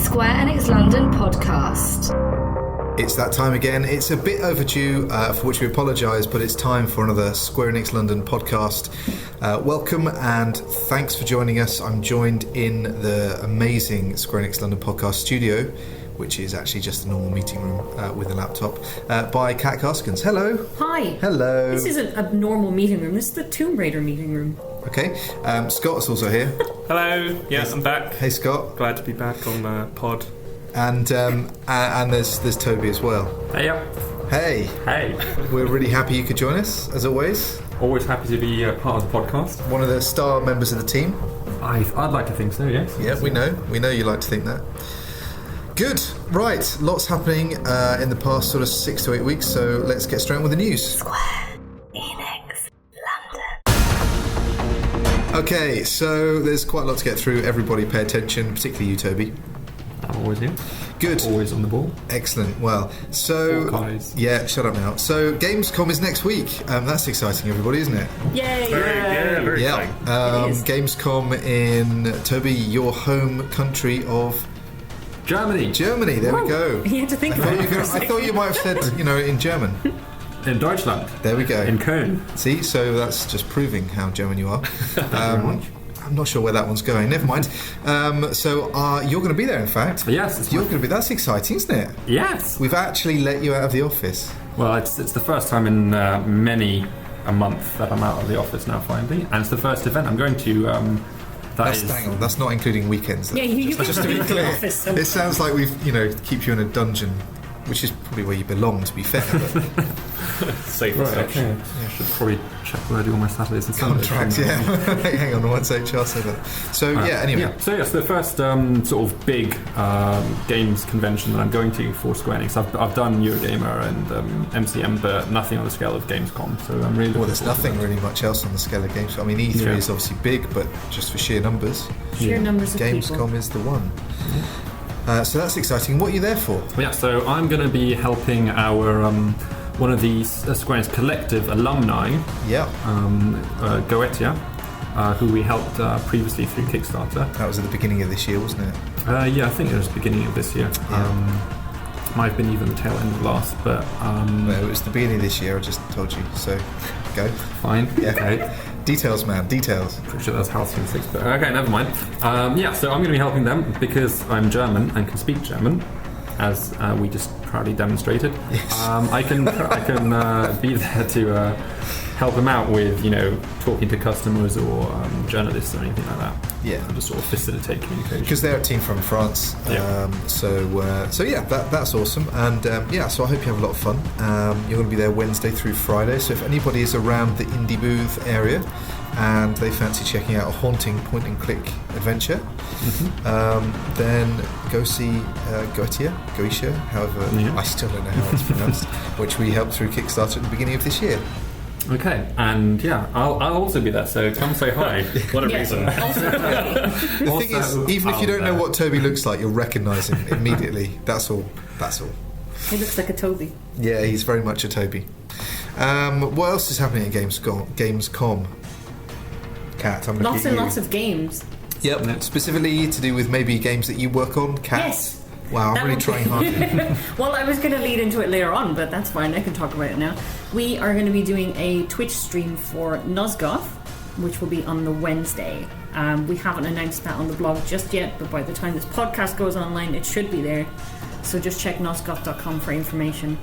Square Enix London Podcast. It's that time again. It's a bit overdue, for which we apologise, but it's time for another Square Enix London podcast. Welcome and thanks for joining us. I'm joined in the amazing Square Enix London podcast studio, which is actually just a normal meeting room with a laptop, by Kat Karskens. Hello. Hi. Hello. This isn't a normal meeting room. This is the Tomb Raider meeting room. Okay. Scott's also here. Hello. Yes, I'm back. Hey, Scott. Glad to be back on the pod. And there's Toby as well. Hey. Hey. Hey. We're really happy you could join us, as always. Always happy to be part of the podcast. One of the star members of the team. I'd like to think so, yes. Yeah, we know. We know you like to think that. Good. Right. Lots happening in the past sort of 6 to 8 weeks, so let's get straight on with the news. Square Enix London. Okay, so there's quite a lot to get through. Everybody pay attention, particularly you, Toby. I'm always here. Good. Always on the ball. Excellent. Well, so... Guys. Yeah, shut up now. So, Gamescom is next week. That's exciting, everybody, isn't it? Yay! Very exciting. It is. Gamescom in, Toby, your home country of... Germany. There we go. You had to think about it. I thought you might have said, in German. In Deutschland. There we go. In Köln. See, so that's just proving how German you are. I'm not sure where that one's going. Never mind. So you're going to be there, in fact. Yes. You're going to be. That's exciting, isn't it? Yes. We've actually let you out of the office. Well, it's the first time in many a month that I'm out of the office now, finally. And it's the first event I'm going to... Hang on, that's not including weekends. Yeah, you just to be leave the clear. office so It sounds like we've, keep you in a dungeon, which is probably where you belong, to be fair. But Safe reception. Okay. I should probably check where I do all my Saturdays and Sundays. Contracts, yeah. Hang on, what's HR say that? So, anyway. Yeah. So, yes, the first sort of big games convention that I'm going to for Square Enix. I've done Eurogamer and MCM, but nothing on the scale of Gamescom. So I'm really Well, there's nothing really much else on the scale of Gamescom. I mean, E3 is obviously big, but just for sheer numbers. Sheer numbers of Gamescom people. is the one. So that's exciting. What are you there for? Yeah, so I'm going to be helping our one of the Square Enix Collective alumni, Goetia, who we helped previously through Kickstarter. That was at the beginning of this year, wasn't it? Yeah, I think it was the beginning of this year. Might have been even the tail end of last, but... No, it was the beginning of this year, I just told you, so go. Fine. Yeah. Okay. Details, man, details. Pretty sure that's House 6, but okay, never mind. So I'm going to be helping them because I'm German and can speak German, as we just proudly demonstrated. Yes. I can be there to help them out with, talking to customers or journalists or anything like that. Yeah. And just sort of facilitate communication. Because they're a team from France. That's awesome. And so I hope you have a lot of fun. You're going to be there Wednesday through Friday. So if anybody is around the indie booth area and they fancy checking out a haunting point-and-click adventure, then go see Goetia, however, I still don't know how it's pronounced, which we helped through Kickstarter at the beginning of this year. Okay, and I'll also be there, so come say hi. What a reason. The thing is, even if you don't know what Toby looks like, you'll recognise him immediately. That's all. He looks like a Toby. Yeah, he's very much a Toby. What else is happening at Gamescom? Kat, I'm Lots and lots of games. Yep. Specifically to do with maybe games that you work on, Kat? Yes. Wow, I'm really trying hard. Well, I was going to lead into it later on, but that's fine. I can talk about it now. We are going to be doing a Twitch stream for Nosgoth, which will be on the Wednesday. We haven't announced that on the blog just yet, but by the time this podcast goes online, it should be there. So just check nosgoth.com for information.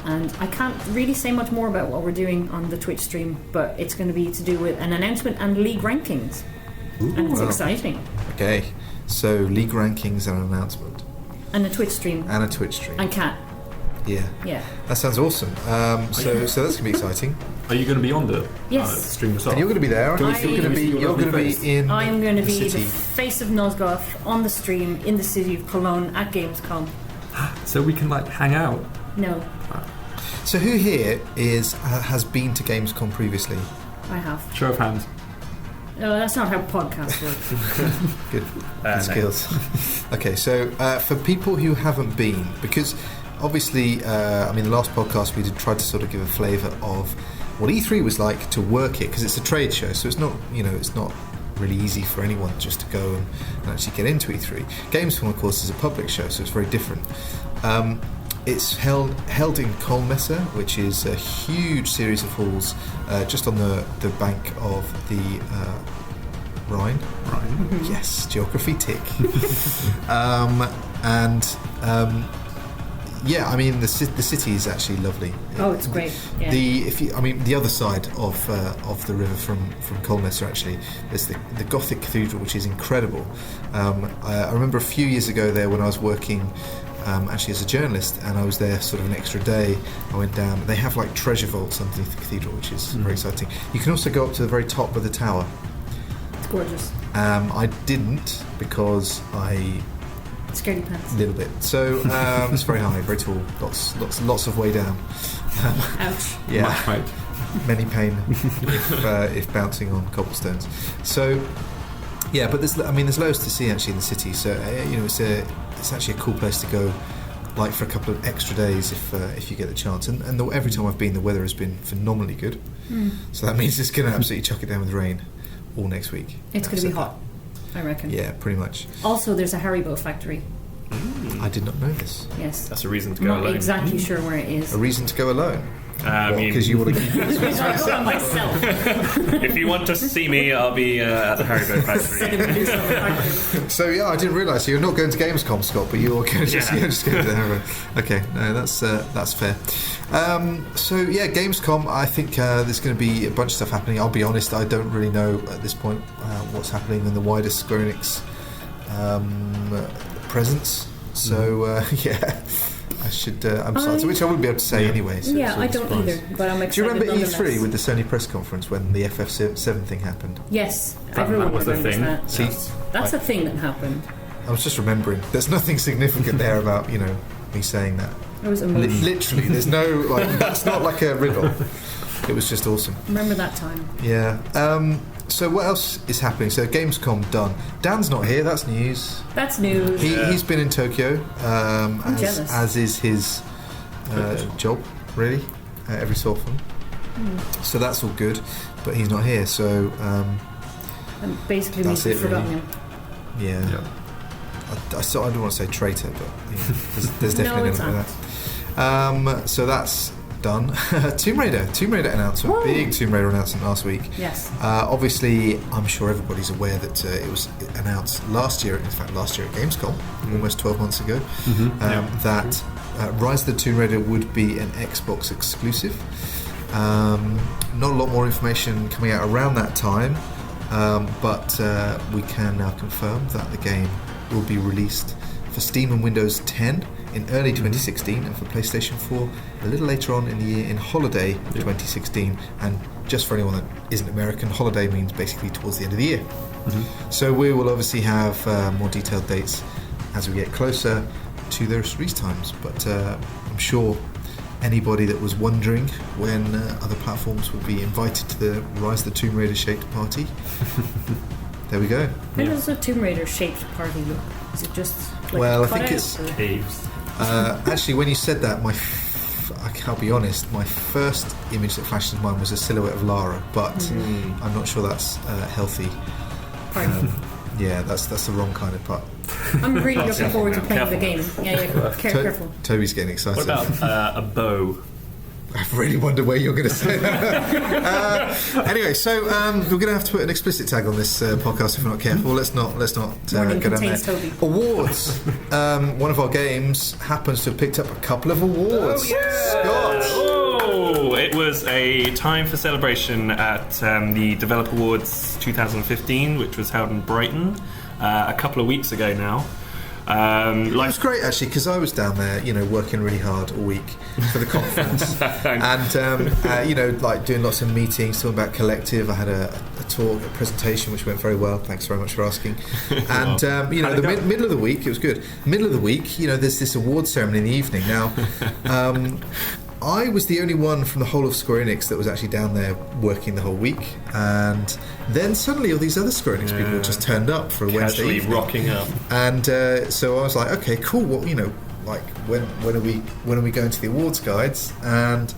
And I can't really say much more about what we're doing on the Twitch stream, but it's going to be to do with an announcement and league rankings. Ooh, and it's exciting. Okay, so league rankings and an announcement. And a Twitch stream. And Kat. Yeah. That sounds awesome. So that's going to be exciting. Are you going to be on the stream yourself? And you're going to be there. You're going to be in. I'm going to be city. the face of Nosgoth on the stream in the city of Cologne at Gamescom. So we can hang out. No. So who here has been to Gamescom previously? I have. Show of hands. No, that's not how podcasts work. Good skills. Okay, so for people who haven't been, because obviously, the last podcast we tried to sort of give a flavour of what E3 was like to work it, because it's a trade show, so it's not, it's not really easy for anyone just to go and actually get into E3. Gamescom, of course, is a public show, so it's very different. It's held in Kolmesse, which is a huge series of halls just on the bank of the Rhine. Yes, geography tick. Yeah, I mean the city is actually lovely. Oh, it's great. Yeah. The other side of the river from Kolmesse actually is the Gothic cathedral, which is incredible. I remember a few years ago there when I was working actually as a journalist, and I was there sort of an extra day. I went down. They have like treasure vaults underneath the cathedral, which is very exciting. You can also go up to the very top of the tower. It's gorgeous. I didn't because I. Scaredy pants. A little bit. So it's very high, very tall. Lots of way down. Ouch. Yeah. Right. Many pain if bouncing on cobblestones. So yeah, but there's loads to see actually in the city. So it's actually a cool place to go, like for a couple of extra days if you get the chance. And every time I've been, the weather has been phenomenally good. So that means it's going to absolutely chuck it down with rain all next week. It's going to be hot, I reckon. Yeah, pretty much. Also, there's a Haribo factory. I did not know this. Yes. That's a reason to go Not alone. exactly sure where it is. A reason to go alone? Because you want to keep I go on myself. if you want to see me, I'll be at the Haribo factory. So yeah, I didn't realise. So you're not going to Gamescom, Scott, but you're going to just go to the Haribo. Okay, no, that's fair. So yeah, Gamescom. I think there's going to be a bunch of stuff happening. I'll be honest, I don't really know at this point what's happening in the wider Square Enix presence. So yeah. I should. I'm sorry, which I wouldn't be able to say anyway. So yeah, I don't either. But I'm excited. Do you remember nonetheless. E3 with the Sony press conference when the FF7 thing happened? Yes, That everyone was the remembers thing. that. See, That's a thing that happened. I was just remembering. There's nothing significant there about me saying that. It was amazing. Literally, there's no that's not like a riddle. It was just awesome. Remember that time? Yeah. So what else is happening? So Gamescom done. Dan's not here. That's news. That's news. He's been in Tokyo. jealous. As is his job, really, every so often. So that's all good, but he's not here. So And basically, that's we've it, forgotten really. him. yeah. I don't want to say traitor, but there's definitely it's an element of that. So that's done. Tomb Raider announcement. Woo! Big Tomb Raider announcement last week. Yes. Obviously, I'm sure everybody's aware that it was announced last year. In fact, last year at Gamescom, almost 12 months ago, that Rise of the Tomb Raider would be an Xbox exclusive. Not a lot more information coming out around that time, but we can now confirm that the game will be released for Steam and Windows 10 in early 2016, and for PlayStation 4 a little later on in the year in holiday 2016. And just for anyone that isn't American, holiday means basically towards the end of the year. So we will obviously have more detailed dates as we get closer to those release times, but I'm sure anybody that was wondering when other platforms will be invited to the Rise of the Tomb Raider shaped party, there we go. How does a Tomb Raider shaped party look? Is it just like Well, I cut think out, it's- or- Caves. Actually, when you said that, I'll be honest, my first image that flashed into mind was a silhouette of Lara, but I'm not sure that's healthy. Pardon. Yeah, that's the wrong kind of part. I'm really looking forward to playing the game. Yeah, careful. Toby's getting excited. What about a bow? I really wonder where you're going to say that. Anyway, so we're going to have to put an explicit tag on this podcast if we're not careful. Let's not Warning go down there. contains Toby. Awards. One of our games happens to have picked up a couple of awards. Scott. Oh, it was a time for celebration at the Developer Awards 2015, which was held in Brighton a couple of weeks ago now. It was great actually, because I was down there, working really hard all week for the conference, and like doing lots of meetings, talking about Collective. I had a talk, a presentation, which went very well. Thanks very much for asking. And the middle of the week, it was good. Middle of the week, there's this award ceremony in the evening. Now, I was the only one from the whole of Square Enix that was actually down there working the whole week, and then suddenly all these other Square Enix people just turned up for a Wednesday Casually evening. rocking up. And so I was like, okay, cool. Well, like when are we going to the awards guides? And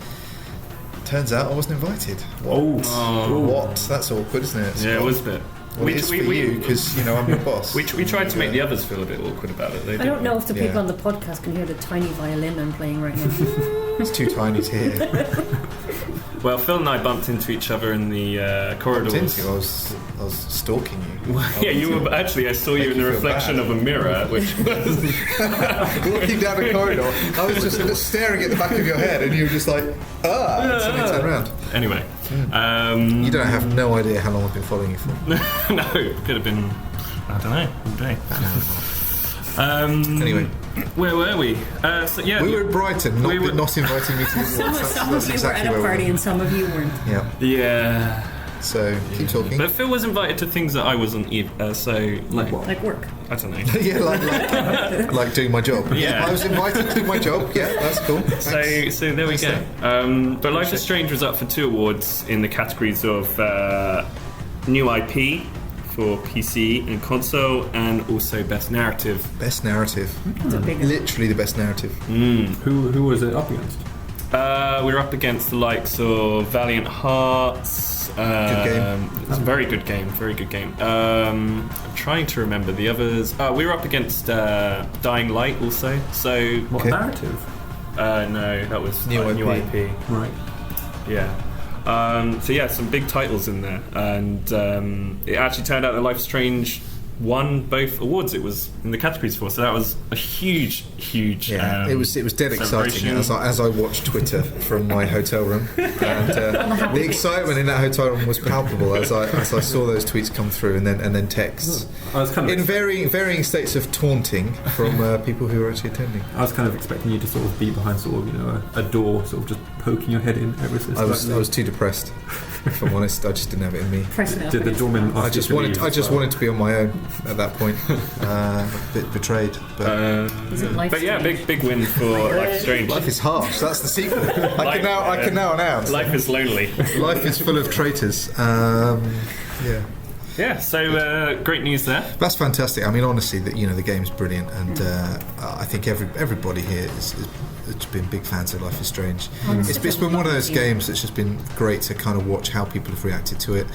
turns out I wasn't invited. What? That's awkward, isn't it? Yeah, it was a bit. Well, it is for you, because, I'm your boss. We tried to make the others feel a bit awkward about it. I don't know if the people on the podcast can hear the tiny violin I'm playing right now. It's too tiny to hear. Well, Phil and I bumped into each other in the corridors. I was stalking you. Yeah, you were. Actually, I saw you in the reflection of a mirror, which was walking down a corridor. I was just staring at the back of your head, and you were just like, and suddenly turned around. Anyway, you don't have no idea how long I've been following you for. No, it could have been, I don't know, all day. Anyway, where were we? We were at Brighton, not inviting me to the awards. Some of you were at a party and some of you weren't. Yeah. So keep talking. But Phil was invited to things that I wasn't either. Like work. I don't know. Yeah, like doing my job. Yeah. I was invited to do my job. Yeah, that's cool. So there we go. But Life is Strange was up for 2 awards in the categories of new IP for PC and console, and also Best Narrative. Best Narrative. That's a big one. Literally the best narrative. Who was it up against? We were up against the likes of Valiant Hearts. Good game. It's a very good game. Very good game. I'm trying to remember the others. We were up against Dying Light also. So what narrative? No, that was new IP. Right. Yeah. So yeah, some big titles in there, and it actually turned out that Life is Strange won both awards it was in the categories for, so that was a huge it was dead exciting as I watched Twitter from my hotel room, and the excitement in that hotel room was palpable as I saw those tweets come through, and then texts I was kind of in varying states of taunting from people who were actually attending. I was kind of expecting you to sort of be behind sort of a door, sort of just poking your head in ever so slightly. I was too depressed, if I'm honest. I just didn't have it in me. Did the doorman I just wanted to be on my own at that point. A bit betrayed, but yeah, big win for Life is Strange. Life is harsh. That's the sequel. I can now announce. Life is lonely. Life is full of traitors. So great news there. That's fantastic. I mean, honestly, the game's brilliant, and I think everybody here has been big fans of Life is Strange. It's been one of those games that's just been great to kind of watch how people have reacted to it,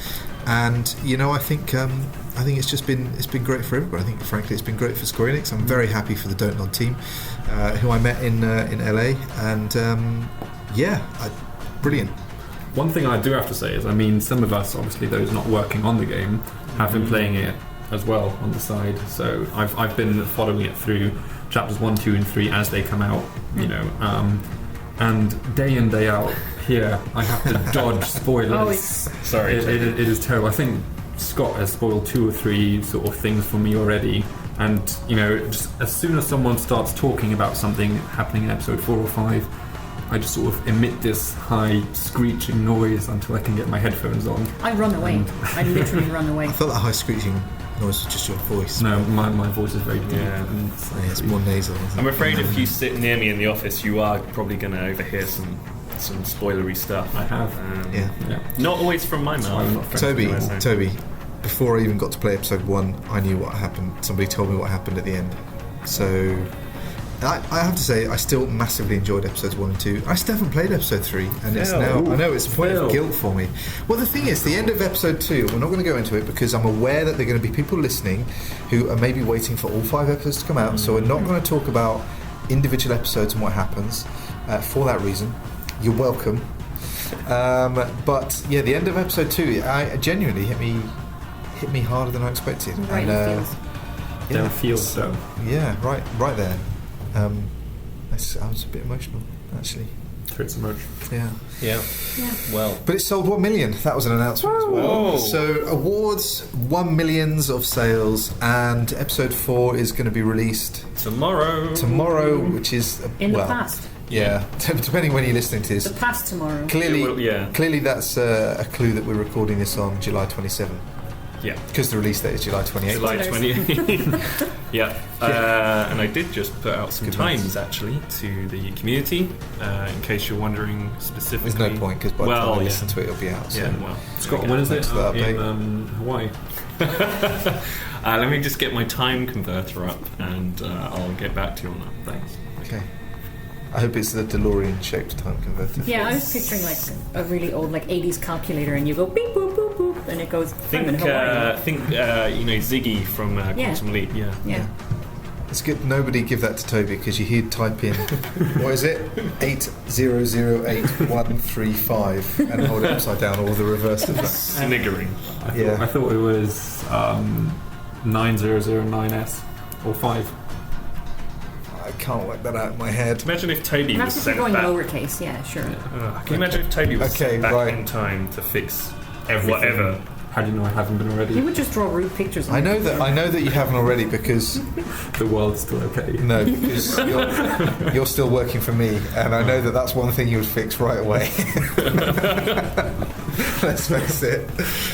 and I think it's been great for everybody. I think, frankly, it's been great for Square Enix. I'm very happy for the Don't Nod team, who I met in LA, and brilliant. One thing I do have to say is, I mean, some of us, obviously those not working on the game, have been playing it as well on the side. So I've been following it through chapters 1, 2, and 3 as they come out, and day in, day out here I have to dodge spoilers. Sorry, it is terrible. I think Scott has spoiled 2 or 3 sort of things for me already, and just as soon as someone starts talking about something happening in episode 4 or 5, I just sort of emit this high screeching noise until I can get my headphones on. I run away. I literally run away. I thought that high screeching noise was just your voice. No, my voice is very deep. Yeah. And it's more nasal. I'm afraid if you sit near me in the office, you are probably going to overhear some spoilery stuff. I have. Yeah. Not always from my mouth. Toby, before I even got to play episode 1, I knew what happened. Somebody told me what happened at the end. So I have to say, I still massively enjoyed episodes 1 and 2. I still haven't played episode 3, and it's now, I know it's a point of guilt for me. Well, the thing is, the end of episode 2, we're not going to go into it because I'm aware that there are going to be people listening who are maybe waiting for all 5 episodes to come out, so we're not going to talk about individual episodes and what happens for that reason. You're welcome. But yeah, the end of episode 2, I genuinely hit me harder than I expected. Right, Don't feel so. Yeah, right there. I was a bit emotional, actually. It's emotional. Yeah. Well, but it sold 1 million. That was an announcement as well. Whoa. So awards, 1 millions of sales, and episode 4 is going to be released tomorrow, which is in the past. Yeah, depending when you're listening to this. The past tomorrow. Clearly, that's a clue that we're recording this on July 27. Yeah, because the release date is July 28th. July 28th. Yeah. And I did just put out some times actually to the community, in case you're wondering specifically. There's no point because by the time I listen to it, it'll be out. So. Yeah, well, Scott, when is it? In Hawaii. Let me just get my time converter up, and I'll get back to you on that. Thanks. Okay. I hope it's the DeLorean-shaped time converter. Yeah, I was picturing like a really old 80s calculator, and you go beep boop boop boop. and it goes. Think Ziggy from Quantum Leap. Yeah. It's good. Nobody give that to Toby because he'd type in what is it 8008-135 and hold it upside down or the reverse of that. Sniggering. I thought it was 9009S or 5. I can't work that out in my head. Imagine if Toby was Perhaps if sent you're going back. lowercase, yeah, sure. Can you imagine if Toby was sent back in time to fix Everything. whatever? How do you know I haven't been already? He would just draw rude pictures. I know that you haven't already because The world's still okay. no, because you're still working for me, and I know that that's one thing you would fix right away. Let's face it.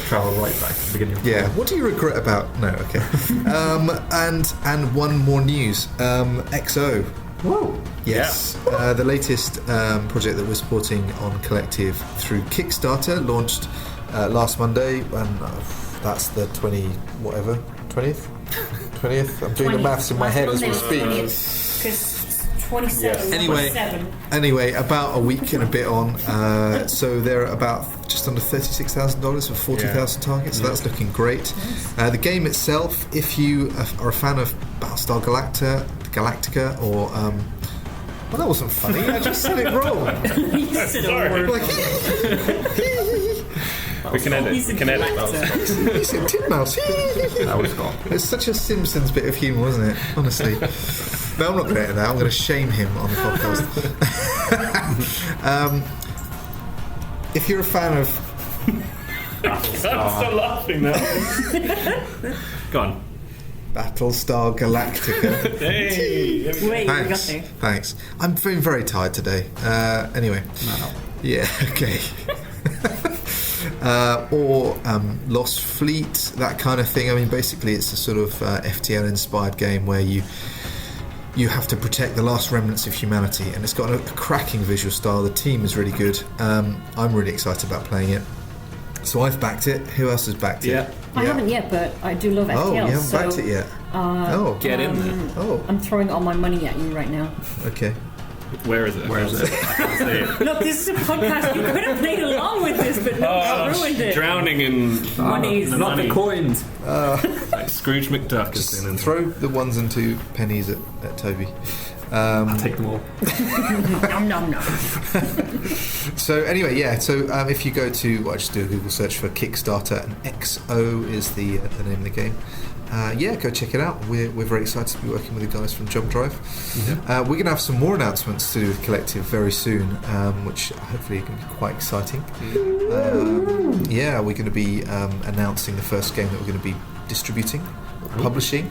Travel right back to the beginning of Yeah. What do you regret about? No. Okay. And one more news. XO. Whoa. Yes. The latest project that we're supporting on Collective through Kickstarter launched last Monday, and that's the 20th. I'm doing the maths in my head as we speak. Because 27. Anyway, about a week and a bit on. So they're about just under $36,000 for 40,000 targets. So that's looking great. The game itself, if you are a fan of Battlestar Galactica or well, that wasn't funny. I just said it wrong. You said a word. We can edit. He's a We can edit. He said titmouse. That was gone. It's such a Simpsons bit of humour, wasn't it? Honestly. No, I'm not going to edit that. I'm going to shame him on the podcast. If you're a fan of... I'm still laughing now. Go on. Battlestar Galactica. Hey. Wait, we got there. Thanks. I'm feeling very tired today. Anyway. No. Yeah, okay. Or Lost Fleet, that kind of thing. I mean, basically it's a sort of FTL-inspired game where you have to protect the last remnants of humanity, and it's got a cracking visual style. The team is really good. I'm really excited about playing it. So I've backed it. Who else has backed it? I haven't yet, but I do love FTL. Oh, you haven't backed it yet? Get in there. Oh, I'm throwing all my money at you right now. okay. Where is it? Where is it? Look, this is a podcast. You could have played along with this, but no, I ruined it. Drowning in Monies. Not the coins. like Scrooge McDuck has been in. Throw the 1s and 2 pennies at Toby. I'll take them all. Nom nom nom. So anyway, so if you go to, just do a Google search for Kickstarter, and XO is the name of the game. Go check it out. We're very excited to be working with the guys from Jump Drive. We're going to have some more announcements to do with Collective very soon, which hopefully are going to be quite exciting. We're going to be announcing the first game that we're going to be distributing, publishing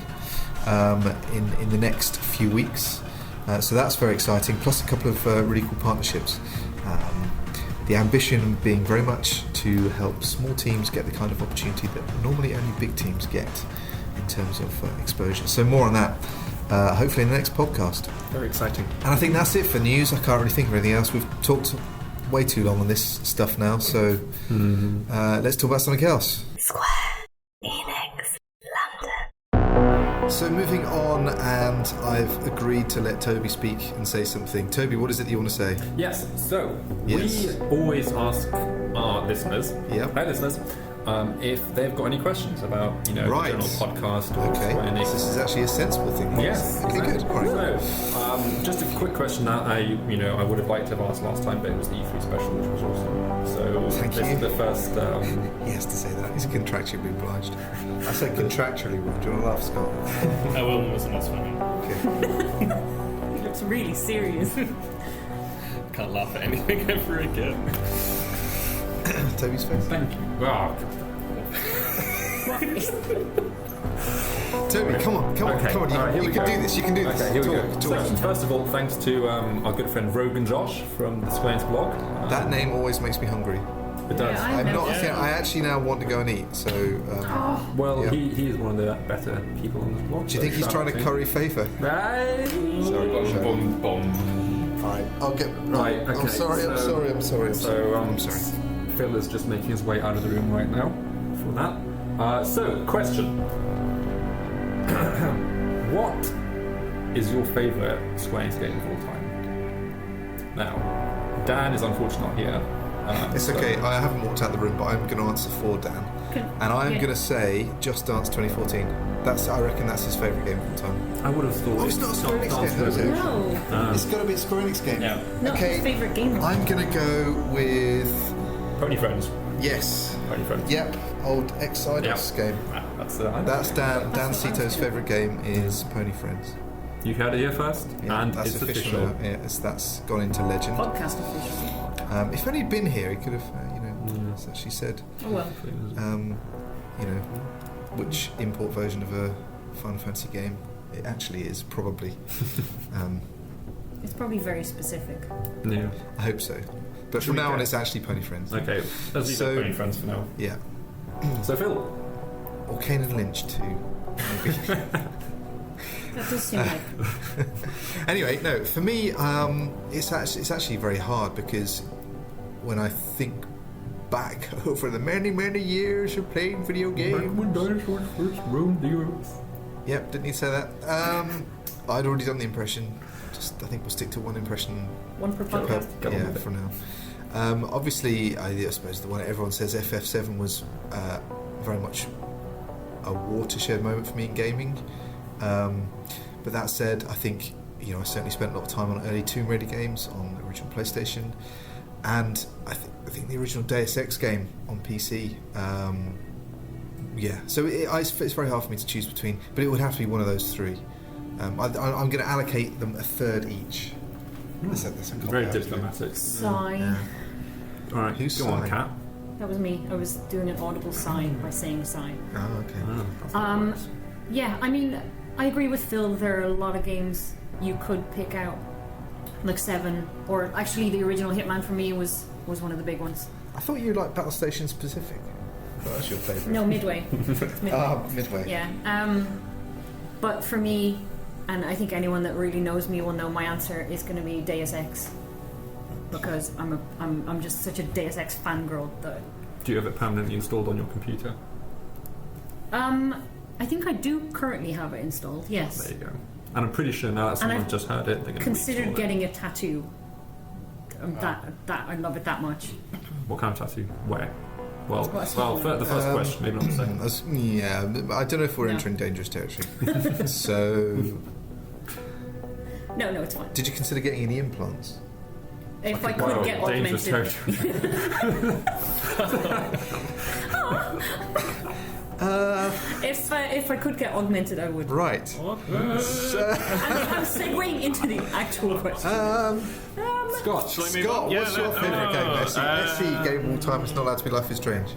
in the next few weeks. So that's very exciting, plus a couple of really cool partnerships. The ambition being very much to help small teams get the kind of opportunity that normally only big teams get in terms of exposure. So more on that hopefully in the next podcast. Very exciting. And I think that's it for news. I can't really think of anything else. We've talked way too long on this stuff now, so let's talk about something else. Square Enix London. So moving on, and I've agreed to let Toby speak and say something. Toby, what is it that you want to say? Yes, so Yes. we always ask our listeners, Yep. our listeners, if they've got any questions about, Right. the general podcast or Okay, Square Enix. this is actually a sensible thing. Yes. Okay, good. All right. So, just a quick question that I would have liked to have asked last time, but it was the E3 special, which was awesome. So Thank this you. is the first. He has to say that. He's contractually obliged. I said contractually. Do you want to laugh, Scott? I will, wasn't as funny. Okay. He looks really serious. Can't laugh at anything ever again. Toby's face. Thank you. Wow. Toby, come on. Okay, Come on. all right, here You we can go. do this. You can do this. Okay, here we go. Talk. So, first of all, thanks to our good friend Rogan Josh from the Square Enix blog. That name always makes me hungry. It does. Yeah, I'm not. Yeah. I actually now want to go and eat. So, Well, Yeah. he is one of the better people on the blog. do you think he's trying to curry favour? Right. Sorry, Boom, boom. Alright, I'll get. Right, okay. I'm sorry. I'm sorry. So, I'm sorry. Phil is just making his way out of the room right now for that. So, question. What is your favourite Square Enix game of all time? Now, Dan is unfortunately not here, It's okay. I haven't walked out the room, but I'm going to answer for Dan, and I'm going to say Just Dance 2014. I reckon that's his favourite game of all time. I would have thought. Oh, it's not a Square Enix game, is it? No, It's got to be a Square Enix game. Yeah. not his favourite game. I'm going to go with Pony Friends. yes. Pony Friends. Yep, old Exidos game. That's Dan Cito's favourite game is Pony Friends. You heard it here first, Yeah, and that's it's official. Now. Yeah, that's gone into legend. Podcast official. If only he'd been here, he could have, as she said, Oh well. Which import version of a Final Fantasy game it actually is, probably. It's probably very specific. Yeah. I hope so. But from now on, it's actually Pony Friends. Okay, let's leave it Pony Friends for now. Yeah. So Phil. Or Kane and Lynch too, maybe. That does seem like. Anyway, no, for me, it's actually very hard because when I think back over the many years of playing video games. When dinosaurs first roamed the earth. Yep, didn't need to say that. I'd already done the impression. I think we'll stick to one impression. One per podcast. For now. Obviously, I suppose the one everyone says FF7 was very much a watershed moment for me in gaming. But that said, I think I certainly spent a lot of time on early Tomb Raider games on the original PlayStation, and I think the original Deus Ex game on PC. So it's very hard for me to choose between, but it would have to be one of those three. I'm going to allocate them a third each. That's a Very diplomatic. Sigh. Yeah. All right, Who's go on, sigh? Kat. That was me. I was doing an audible sigh by saying sigh. Oh, okay. Yeah, I mean, I agree with Phil. There are a lot of games you could pick out, like 7, or actually the original Hitman for me was one of the big ones. I thought you liked Battle Stations Pacific. Oh, that's your favourite. No, Midway. It's Midway. Midway. Yeah. But for me, and I think anyone that really knows me will know my answer is going to be Deus Ex, because I'm just such a Deus Ex fangirl that. Do you have it permanently installed on your computer? I think I do currently have it installed. Yes. There you go. And I'm pretty sure now that someone's just heard it, they're going to considered getting a tattoo. That I love it that much. What kind of tattoo? Where? Well, the first question, maybe not the second. Yeah, I don't know if we're entering dangerous territory. So, no, it's fine. did you consider getting any implants? If I could get dangerous augmented. territory. If I could get augmented, I would. Right. I'm segueing into the actual question. Scott, Shall I move Scott, on? what's your favourite game? SE game of all time. It's not allowed to be Life is Strange.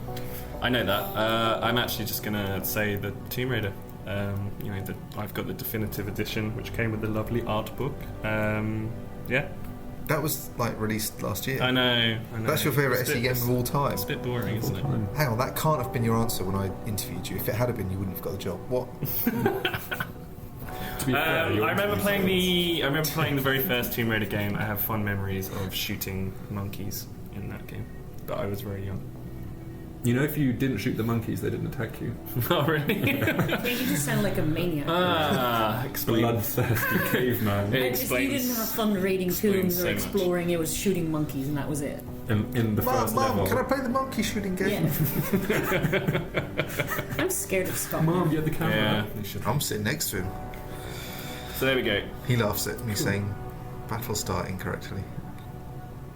I know that. I'm actually just going to say the Tomb Raider. I've got the definitive edition, which came with the lovely art book. That was released last year. I know. That's your favourite SE game of all time. It's a bit boring, isn't it? Hang on, that can't have been your answer when I interviewed you. If it had been, you wouldn't have got the job. What? to be fair, I remember playing the very first Tomb Raider game. I have fond memories of shooting monkeys in that game, but I was very young. You know, if you didn't shoot the monkeys, they didn't attack you. Oh, really? Yeah, you just sound like a maniac. Explain. Bloodthirsty caveman. It If you didn't have fun raiding tombs or exploring, it was shooting monkeys, and that was it. In the first Mum, level. can I play the monkey shooting game? Yeah. I'm scared of Scott. Mom, get the camera. Yeah, you should. I'm sitting next to him. So there we go. He laughs at me saying Battlestar incorrectly.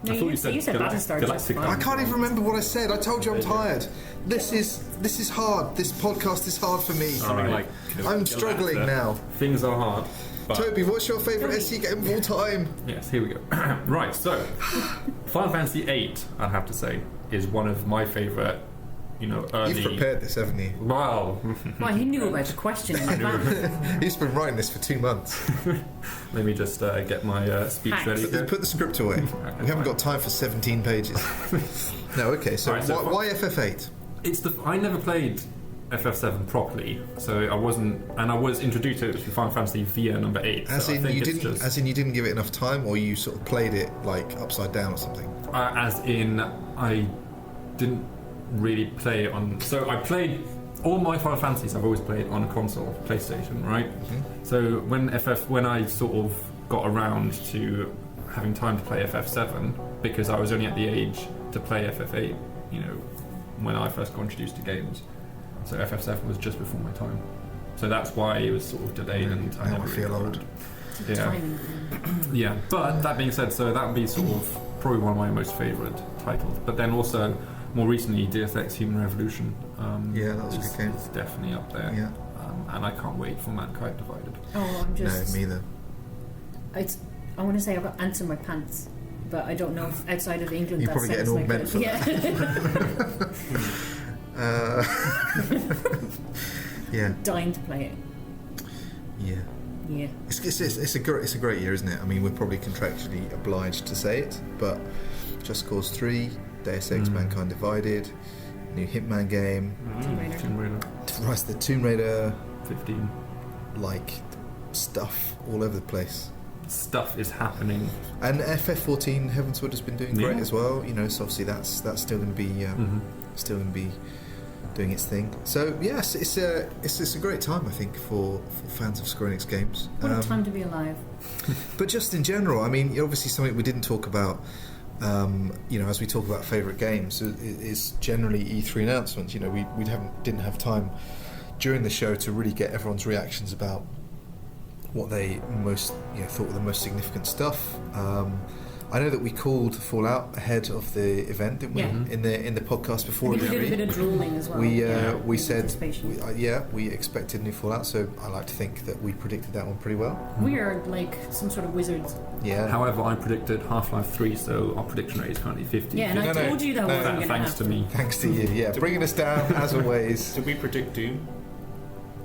No, you said Battlestar. Galactic. I can't even remember what I said. I told you I'm tired. This is hard. This podcast is hard for me. Something like I'm struggling now. Things are hard. But Toby, what's your favourite SE game of all time? yes, here we go. Right, so Final Fantasy VIII, I'd have to say, is one of my favourite, early. You've prepared this, haven't you? Well, Well, he knew about the question in advance. He's been writing this for 2 months. let me just get my speech Hacks. ready. Just put the script away. We haven't got time for 17 pages. No, okay, so, Right, so why FF8? I never played FF7 properly, so I wasn't, and I was introduced to Final Fantasy via number 8. As so in I think you it's didn't just, as in you didn't give it enough time, or you sort of played it upside down or something? as in I didn't really play it on. So I played all my Final Fantasies. I've always played on a console, PlayStation, right? Mm-hmm. So when I sort of got around to having time to play FF7 because I was only at the age to play FF8, you know, when I first got introduced to games. So FF7 was just before my time. So that's why it was sort of delayed, and I never feel really old. Yeah. Yeah, but that being said, so that would be sort of probably one of my most favourite titles. But then also, more recently, Deus Ex Human Revolution. Yeah, that was a good game. It's definitely up there. Yeah. And I can't wait for Mankind Divided. Oh, I'm just... No, me either. I want to say I've got ants in my pants, but I don't know if outside of England You that probably get sounds an like augment for yeah. Yeah. Dying to play it. Yeah. Yeah. It's a great year, isn't it? I mean, we're probably contractually obliged to say it, but Just Cause 3, Deus Ex Mankind Divided, new Hitman game, Tomb Raider. Rise of the Tomb Raider, 15. like stuff all over the place. Stuff is happening. And FF14 Heavensward has been doing great Yeah. as well. You know, so obviously that's still going to be doing its thing. So yes, it's a great time, I think, for fans of Square Enix games. What a time to be alive. But just in general, I mean, obviously something we didn't talk about, you know, as we talk about favourite games, is generally E3 announcements. You know, we didn't have time during the show to really get everyone's reactions about what they thought were the most significant stuff. I know that we called Fallout ahead of the event, didn't we? Yeah. In the podcast before We did a bit of drooling as well. we said Anticipation. we expected new Fallout, so I like to think that we predicted that one pretty well. We are like some sort of wizards. Yeah. However, I predicted Half-Life 3, so our prediction rate is currently 50. Yeah, and I told you that wasn't going to Thanks happen. to me. Thanks to you. Yeah, bringing us down as always. Did we predict Doom?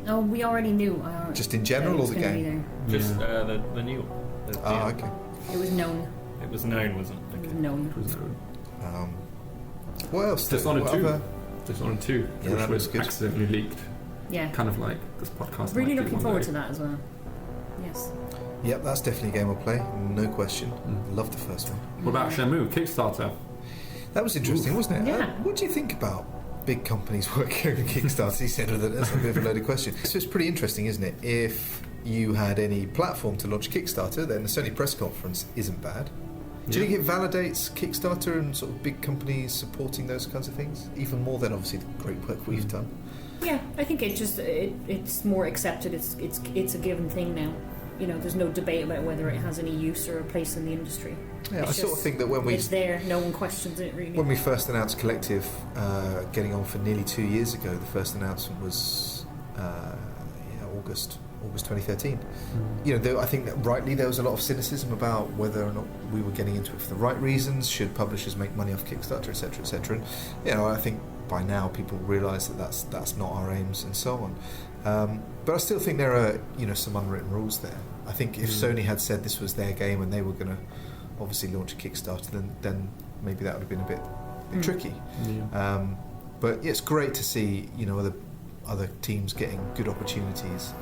Oh, we already knew. Just in general, or the game? game? Just the new one. Okay. It was known. It was known, wasn't it? It was Okay. known. What else? Dishonored What 2. other- Dishonored 2, Yeah, which that was was good. accidentally leaked. Yeah. Kind of like this podcast. Really might do looking one forward day. to that as well. Yes. Yep, that's definitely a game I'll play, no question. Love the first one. What about Shenmue? Kickstarter. That was interesting, wasn't it? Yeah. What do you think about big companies working on Kickstarter? He said that's a bit of a loaded question. So it's pretty interesting, isn't it? If you had any platform to launch Kickstarter, then the Sony press conference isn't bad. Do you think it validates Kickstarter and sort of big companies supporting those kinds of things? Even more than obviously the great work we've done. Yeah, I think it's more accepted. It's a given thing now. You know, there's no debate about whether it has any use or a place in the industry. Yeah, It's I sort of just- think that when it's there, no one questions it really. we first announced Collective, getting on for nearly 2 years ago, the first announcement was August 2013. You know, I think that rightly there was a lot of cynicism about whether or not we were getting into it for the right reasons. Should publishers make money off Kickstarter, etc., etc. And you know, I think by now people realise that that's not our aims and so on. But I still think there are some unwritten rules there. I think if Sony had said this was their game and they were going to obviously launch a Kickstarter, then maybe that would have been a bit tricky. Yeah. But it's great to see other teams getting good opportunities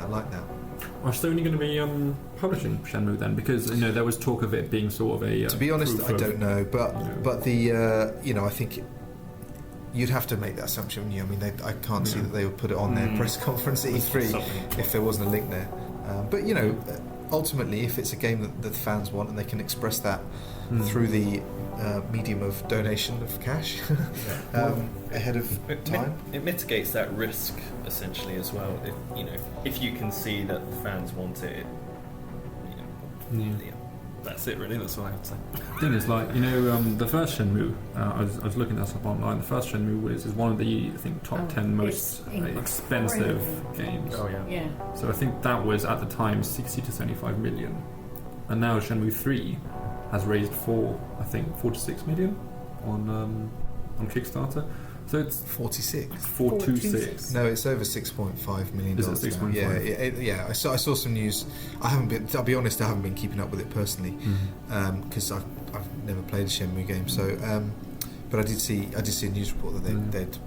like that. Are Sony going to be publishing Shenmue then? Because there was talk of it being sort of a. To be honest, proof I of- don't know, but the I think you'd have to make that assumption. I mean, I can't see that they would put it on their press conference at E3 Something. if there wasn't a link there. But ultimately, if it's a game that the fans want and they can express that through the medium of donation of cash ahead of time. It mitigates that risk essentially as well. If you can see that the fans want it, That's it, really. That's all I have to say. The thing is, the first Shenmue, I was looking this up online. The first Shenmue is one of the, I think, top 10 most it's expensive incredible. games. Oh yeah. Yeah. So I think that was at the time 60 to 75 million, and now Shenmue 3 has raised 4 to 6 million on Kickstarter. So it's 46. 426. No, it's over $6.5 million. Is it 6.5? Yeah. I saw some news. I'll be honest, I haven't been keeping up with it personally because I've never played a Shenmue game. So, but I did see a news report that they'd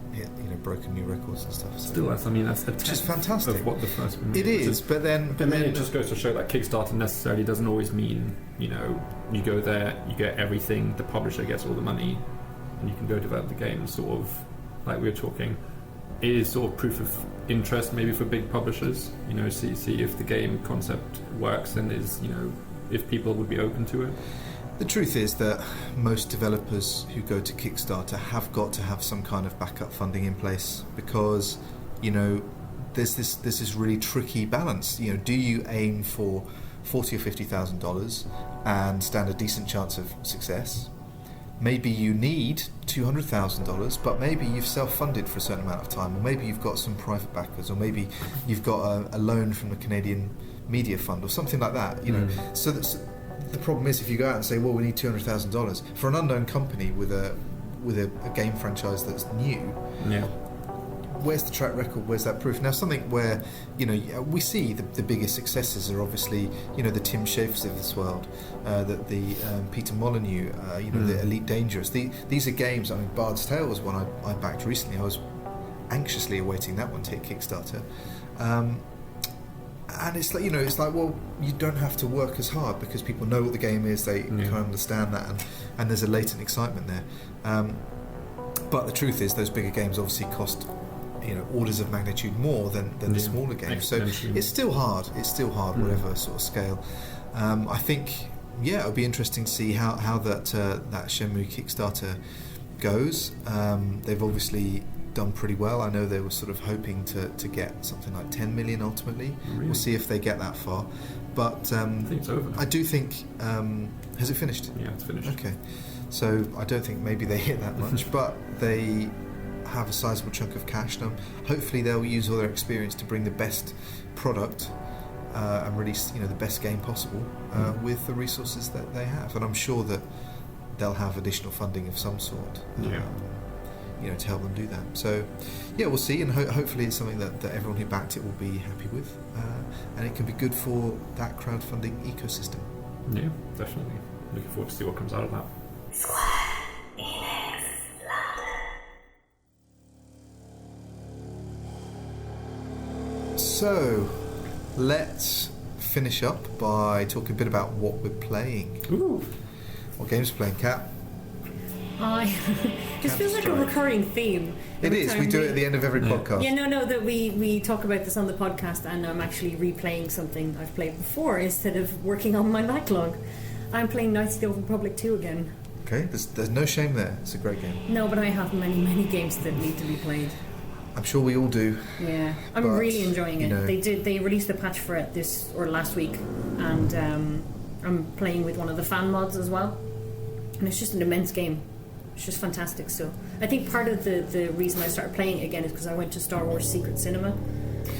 broken new records and stuff. So. Still, that's a which is fantastic. of what the first one It is, but then it just goes to show that Kickstarter necessarily doesn't always mean you go there, you get everything, the publisher gets all the money, and you can go develop the game. Sort of like we were talking, it is sort of proof of interest maybe for big publishers. See if the game concept works and is if people would be open to it. The truth is that most developers who go to Kickstarter have got to have some kind of backup funding in place, because there's this really tricky balance. Do you aim for $40,000 or $50,000 and stand a decent chance of success? Maybe you need $200,000, but maybe you've self-funded for a certain amount of time, or maybe you've got some private backers, or maybe you've got a loan from the Canadian Media Fund or something like that. So that's the problem. Is if you go out and say, well, we need $200,000 for an unknown company with a game franchise that's new. Yeah. Where's the track record? Where's that proof? Now, something where we see the biggest successes are obviously the Tim Schafers of this world, the Peter Molyneux, the Elite Dangerous. These are games. I mean, Bard's Tale was one I backed recently. I was anxiously awaiting that one to hit Kickstarter. And it's like, well, you don't have to work as hard because people know what the game is. They kind of understand that, and there's a latent excitement there. But the truth is, those bigger games obviously cost orders of magnitude more than the smaller games. So it's still hard. Whatever sort of scale. I think it'll be interesting to see how that Shenmue Kickstarter goes. They've obviously done pretty well. I know they were sort of hoping to get something like 10 million ultimately. We'll see if they get that far. But I think it's over. I do think has it finished? Yeah, it's finished. Okay, so I don't think maybe they hit that much, but they have a sizable chunk of cash now. Hopefully they'll use all their experience to bring the best product and release the best game possible with the resources that they have, and I'm sure that they'll have additional funding of some sort to help them do that. So we'll see, and hopefully it's something that everyone who backed it will be happy with, and it can be good for that crowdfunding ecosystem. Yeah, definitely. Looking forward to see what comes out of that. Square Enix London. So let's finish up by talking a bit about what we're playing. Ooh. What games we're playing, Kat? This feels like a recurring theme. It is. We do it at the end of every podcast. Yeah, no, that we talk about this on the podcast, and I'm actually replaying something I've played before instead of working on my backlog. I'm playing Knights of the Old Republic 2 again. Okay, there's no shame there. It's a great game. No, but I have many games that need to be played. I'm sure we all do. Yeah, I'm really enjoying it. They released a patch for it last week, and I'm playing with one of the fan mods as well, and it's just an immense game. It's just fantastic. So I think part of the reason I started playing it again is because I went to Star Wars Secret Cinema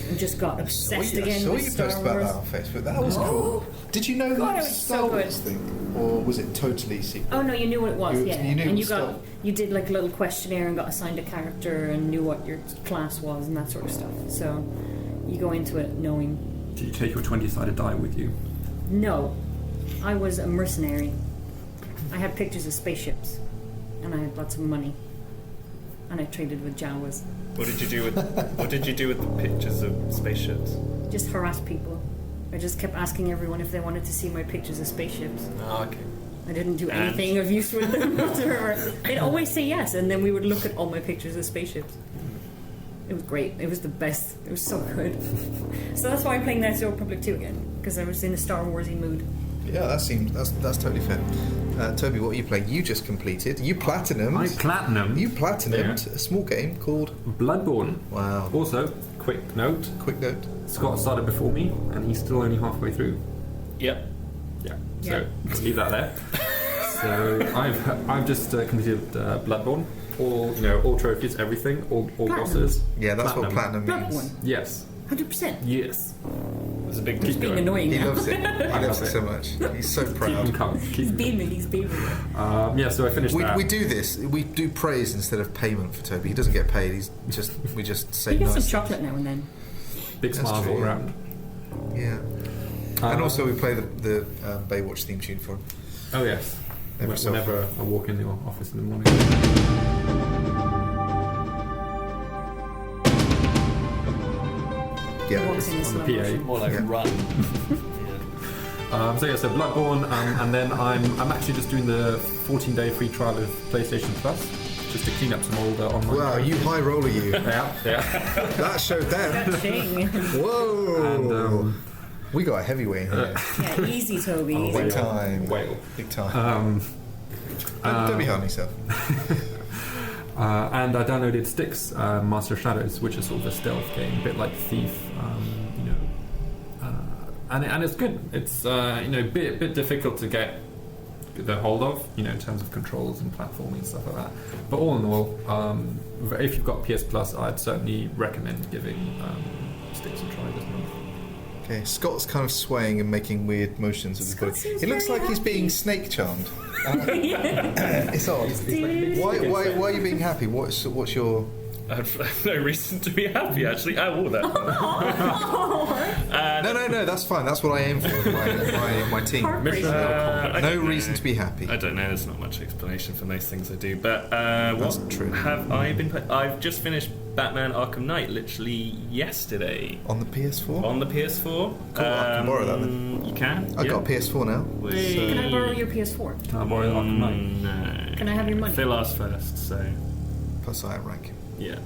and just got obsessed again with Star Wars. I saw you post about that on Facebook. That was cool. Did you know that was a Star Wars thing, or was it totally secret? Oh no, you knew what it was. You knew and you did like a little questionnaire and got assigned a character and knew what your class was and that sort of stuff. So you go into it knowing. Did you take your 20-sided die with you? No, I was a mercenary. I had pictures of spaceships. And I had lots of money, and I traded with Jawas. What did you do with the pictures of spaceships? Just harass people. I just kept asking everyone if they wanted to see my pictures of spaceships. Oh, okay. I didn't do anything of use with them whatsoever. They'd always say yes, and then we would look at all my pictures of spaceships. It was great. It was the best. It was so good. So that's why I'm playing Knights of the Old Republic 2 again, because I was in a Star Warsy mood. Yeah, that's totally fair. Toby, what are you playing? You just completed. You platinumed. I platinumed. You platinumed a small game called Bloodborne. Wow. Also, quick note. Scott started before me, and he's still only halfway through. Yep. Yeah. So leave that there. So I've just completed Bloodborne. All trophies, everything, all bosses. Yeah, that's what platinum means. Bloodborne. Yes. 100%. Yes. There's a big He's being annoying. He now. loves it. He loves it so much. He's so proud. Keep him coming. He's beaming. So I finished that. We do this. We do praise instead of payment for Toby. He doesn't get paid. We just say He gets nice. some chocolate now and then. Big smiles all around. Yeah. And also we play the Baywatch theme tune for him. Oh yes. Whenever I walk in the office in the morning. Yeah. Walks in On the PA. more like a run. So Bloodborne, and then I'm actually just doing the 14-day free trial of PlayStation Plus, just to clean up some old online. Wow, you high roller, you. Yeah. That showed them. That thing. Whoa. We got a heavyweight here. Yeah, easy, Toby. Oh, easy. Big time. Whale. Big time. Don't be hard on yourself. And I downloaded Styx, Master of Shadows, which is sort of a stealth game, a bit like Thief, and it's good. It's bit difficult to get the hold of, in terms of controls and platforming and stuff like that. But all in all, if you've got PS Plus, I'd certainly recommend giving Styx a try this month. Okay, Scott's kind of swaying and making weird motions with his body. It looks like he's being snake charmed. It's odd. Why are you being happy? What's your? I have no reason to be happy, actually. I wore that. No, that's fine. That's what I aim for with my team. No reason to be happy. I don't know. There's not much explanation for most things I do. But That's what true. have I been playing? I've just finished Batman Arkham Knight literally yesterday. On the PS4? On the PS4. Cool, I can borrow that then. You can? I've got a PS4 now. Can I borrow your PS4? Can I borrow Arkham Knight? No. Can I have your money? Phil asked first, so Plus I outrank him. yeah.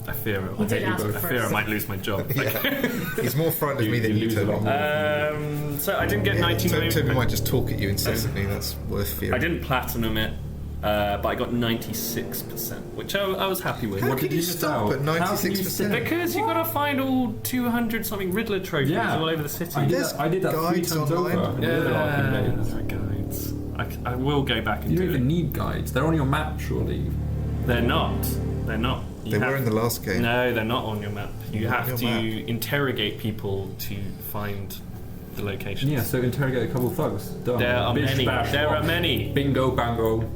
I fear He did ask I fear I first. might lose my job. Yeah. He's more frightened of me than you, lose a lot Toby. more. So I didn't get 99. Toby might just talk at you incessantly. That's worth fearing. I didn't platinum it, but I got 96%, which I was happy with. How What could did you you stop sell? at How can you 96%? Because you got to find all 200 something Riddler trophies Yeah. all over the city. I There's did that 3 guides times online. over. in the other Arkham games. guides. I will go back and You do don't it. even need guides. They're on your map, surely. They're not. They're not. You They were have- in the last game. No, they're not on your map. You Not on have your to map. interrogate people to find the locations. Yeah, so interrogate a couple of thugs. Done. There are Bish, many. bash, There rock. are many. Bingo, bango.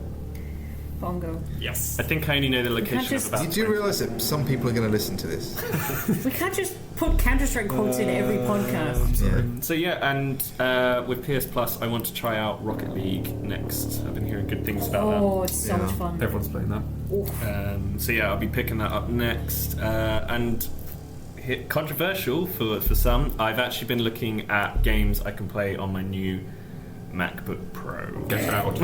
Bongo. Yes. I think I only know the location just- of about. Did you realise that some people are going to listen to this? We can't just put Counter-Strike quotes in every podcast. Yeah. So yeah, and with PS Plus, I want to try out Rocket League next. I've been hearing good things about Oh, it's so Yeah. much fun. Everyone's playing that. that. So yeah, I'll be picking that up next. And controversial for some, I've actually been looking at games I can play on my new MacBook Pro. Get out.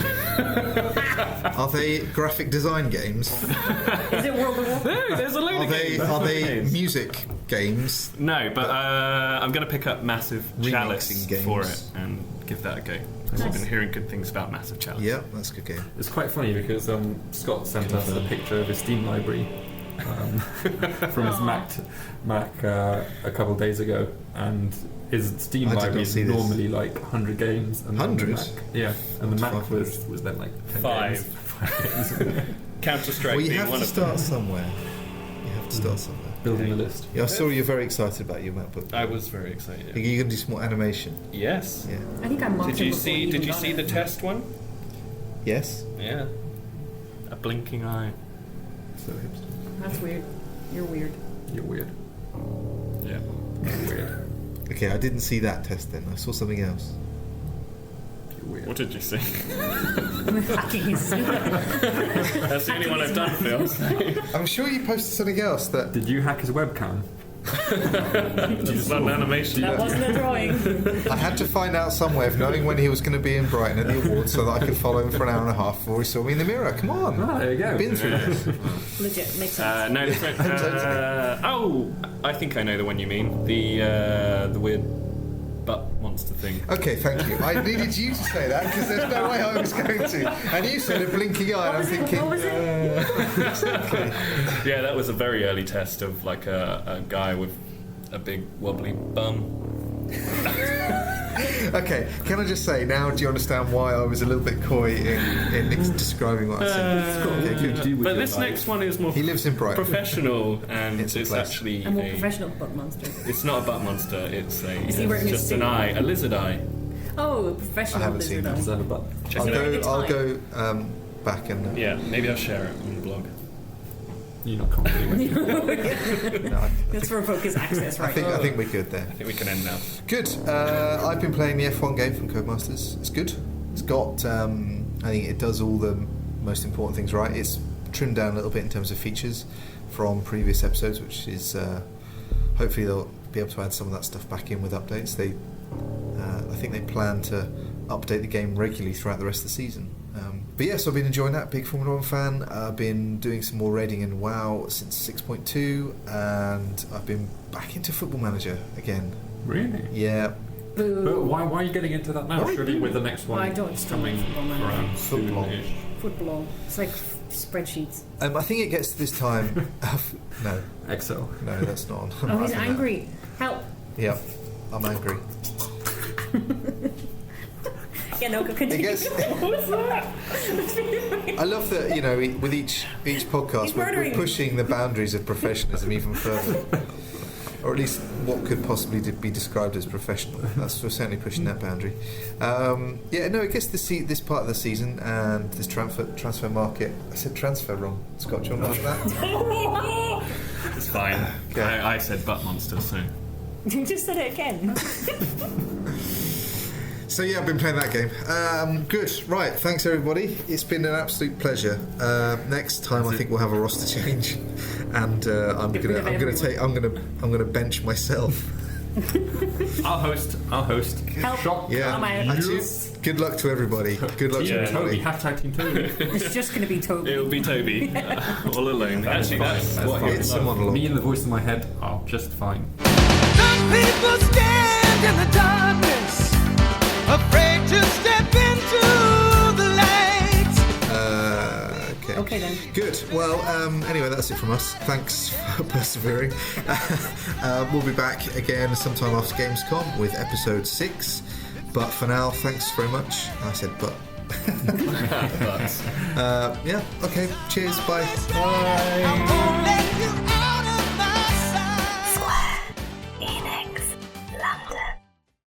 Are they graphic design games? Is it World of Warcraft? No, there's a load Are of they games. music games? No, but I'm going to pick up Massive Remixing Chalice games. for it and give that a go. I've been hearing good things about Massive Chalice. Yeah, that's a good game. It's quite funny because Scott sent us a picture of his Steam library from his Mac a couple of days ago, and his Steam I did library not is see this. normally like 100 games. And then the 100? Mac- yeah, and the Mac 500. was then like 10 Five. games. 5 games. Counter-Strike Well, you being have one to of them. start somewhere. You have to start somewhere. Building a list. Yeah, I saw you're very excited about your MacBook. I was very excited. Are you going to do some more animation? Yes. Yeah. I think I mocked Did him you before see? he Did even you got see it. the test one? Yes? Yeah. A blinking eye. So hipster. That's weird. You're weird. You're weird. Yeah. You're weird. Okay, I didn't see that test then. I saw something else. You're weird. What did you see? Hacking his- That's the only one I've done, Phil. I'm sure you posted something else that... Did you hack his webcam? Just an animation. That wasn't a drawing. I had to find out somewhere of knowing when he was going to be in Brighton at the awards so that I could follow him for an hour and a half before he saw me in the mirror. Come on. Ah, there you go. I've been through this. Legit, makes sense. No, this one, I think I know the one you mean. The weird butt monster thing. Okay, thank you. I needed you to say that because there's no way I was going to. And you said a blinking eye, and I'm thinking. What was it? Exactly. Yeah, that was a very early test of like a guy with a big wobbly bum. Okay, can I just say now? Do you understand why I was a little bit coy in describing what I said? What Okay, do you good. do with But your this life? next one is more He lives in Brighton. professional, and It's it's, a place. actually I'm more a. professional butt monster. It's not a butt monster. It's a. Is he wearing it's his just an suit? eye, a lizard eye. Oh, a professional I haven't seen lizard that. Is eye. that a butt? Check I'll it out. go. I'll go back and. Yeah, maybe I'll share it on the blog. You're not comfortable with No, Let's revoke his access right I think we're good there. I think we can end now. Good. I've been playing the F1 game from Codemasters. It's good. It's got. I think it does all the most important things right. It's trimmed down a little bit in terms of features from previous episodes, which is hopefully they'll be able to add some of that stuff back in with updates. I think they plan to update the game regularly throughout the rest of the season. But yes, I've been enjoying that. Big Formula 1 fan. I've been doing some more raiding in WoW since 6.2, and I've been back into Football Manager again. Really? Yeah. Boo. But why are you getting into that now? Why? Surely with the next one I don't coming football, man. around Football. soon-ish. Football. It's like spreadsheets. I think it gets to this time. No, Excel. no, that's not on. Oh, he's I think angry. Help. that- Yeah, I'm angry. Yeah, no, It continue. gets. I love that, with each podcast He's we're murdering me. pushing the boundaries of professionalism even further. Or at least what could possibly be described as professional. We're certainly pushing that boundary. It gets this part of the season and this transfer market. I said transfer wrong. Scott, do you want to answer that? It's fine. Okay. I said butt monster, so. You just said it again. So yeah, I've been playing that game. Good. Right. Thanks everybody. It's been an absolute pleasure. Next time I think we'll have a roster change, and I'm gonna bench myself. I'll host. Help. Shock. Yeah. I'm out. Actually, good luck to everybody. Good luck to Team Toby. everybody. Team Toby. It's just going to be Toby. It'll be Toby, all alone. Actually, that's That's what fine. It's a monologue. Me and the voice in my head are just fine. Some people stand in the darkness, afraid to step into the light. Okay then. Good. Well, anyway, that's it from us. Thanks for persevering. We'll be back again sometime after Gamescom with episode 6. But for now, thanks very much. I said but. Yeah. Okay. Cheers. Bye. I'm gonna let